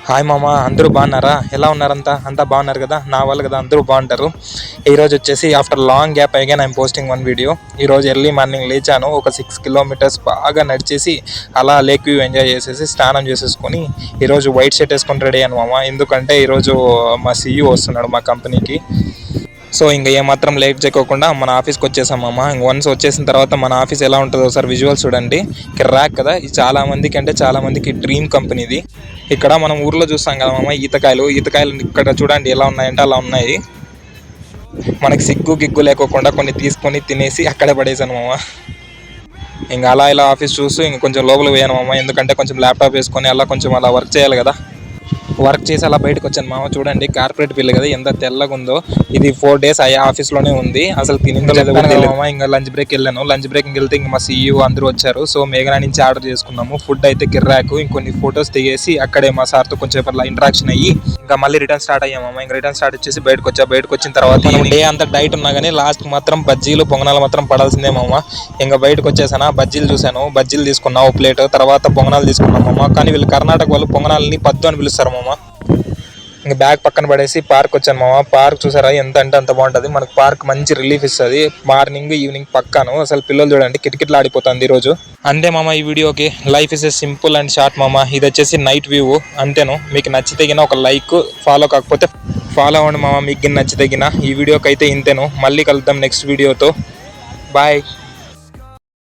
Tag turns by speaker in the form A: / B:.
A: Hi మామ, అందరూ బాగున్నారా? ఎలా ఉన్నారంతా? అంతా బాగున్నారు కదా? నా వాళ్ళు కదా అందరూ బాగుంటారు. ఈరోజు వచ్చేసి ఆఫ్టర్ లాంగ్ గ్యాప్ అయ్యాన్ ఐఎమ్ పోస్టింగ్ వన్ వీడియో. ఈరోజు ఎర్లీ మార్నింగ్ లేచాను, ఒక 6 కిలోమీటర్స్ బాగా నడిచేసి అలా లేక్ వ్యూ ఎంజాయ్ చేసేసి స్నానం చేసేసుకొని ఈరోజు వైట్ షర్ట్ వేసుకొని రెడీ అయ్యాను మామ. ఎందుకంటే ఈరోజు మా సీఈఓ వస్తున్నాడు మా కంపెనీకి. సో ఇంకా ఏమాత్రం లేట్ చేయకోకుండా మన ఆఫీస్కి వచ్చేసామమ్మ. ఇంక వన్స్ వచ్చేసిన తర్వాత మన ఆఫీస్ ఎలా ఉంటుందో ఒకసారి విజువల్ చూడండి. కిర్రాక్ కదా, ఇది చాలా మందికి డ్రీమ్ కంపెనీది. ఇక్కడ మనం ఊర్లో చూస్తాం కదా మామ, ఈతకాయలు ఇక్కడ చూడండి ఎలా ఉన్నాయంటే అలా ఉన్నాయి. మనకి సిగ్గు గిగ్గు లేకోకుండా కొన్ని తీసుకొని తినేసి అక్కడే పడేసాను మామ. ఇంకా ఇలా ఆఫీస్ చూస్తూ ఇంక కొంచెం లోపలికి పోయాను మామ. ఎందుకంటే కొంచెం ల్యాప్టాప్ వేసుకొని అలా కొంచెం అలా వర్క్ చేయాలి కదా. వర్క్ చేసి అలా బయటకు వచ్చాను మామ. చూడండి కార్పొరేట్ బిల్ కదా ఎంత తెల్లగా ఉందో. ఇది 4 days అయ్యా ఆఫీస్లోనే ఉంది. అసలు తినిందో లేదో మామ. ఇంకా లంచ్ బ్రేక్ వెళ్ళాను. లంచ్ బ్రేక్ వెళ్తే ఇంకా మా సీఈఓ అందరూ వచ్చారు. సో మేఘనా నుంచి ఆర్డర్ చేసుకున్నాము. ఫుడ్ అయితే కిర్రాకు. ఇంకొన్ని ఫొటోస్ దిగేసి అక్కడే మా సార్తో కొంచెం అలా ఇంటరాక్షన్ అయ్యి ఇంకా మళ్ళీ రిటర్న్ స్టార్ట్ అయ్యామమ్మ. ఇంకా రిటర్న్ స్టార్ట్ వచ్చేసి బయటకు వచ్చిన తర్వాత డే అంతా డైట్ ఉన్నా కానీ లాస్ట్ మాత్రం బజ్జీలు పొంగనాలు మాత్రం పడాల్సిందే మామ. ఇంకా బయటకు వచ్చేసాను, బజ్జీలు చూశాను, బజ్జీలు తీసుకున్నా ఒక ప్లేట్, తర్వాత పొంగనాలు తీసుకున్నామమ్మ. కానీ వీళ్ళు కర్ణాటక వాళ్ళు పొంగనాలని పద్దు అని పిలుస్తారు మామ. ఇంకా బ్యాగ్ పక్కన పడేసి పార్క్ వచ్చాను మామ. పార్క్ చూసారా ఎంత అంటే అంత బాగుంటుంది. మనకు పార్క్ మంచి రిలీఫ్ ఇస్తుంది. మార్నింగ్ ఈవినింగ్ పక్కాను. అసలు పిల్లలు చూడండి కిటకిటలు ఆడిపోతుంది ఈరోజు. అంతే మామ ఈ వీడియోకి. Life is a simple and short మామ. ఇది వచ్చేసి నైట్ వ్యూ అంతేను. మీకు నచ్చితే ఒక లైక్, ఫాలో కాకపోతే ఫాలో అవ్వండి మామ. మీకు నచ్చితే ఈ వీడియోకి అయితే ఇంతేను. మళ్ళీ కలుద్దాం నెక్స్ట్ వీడియోతో. బాయ్.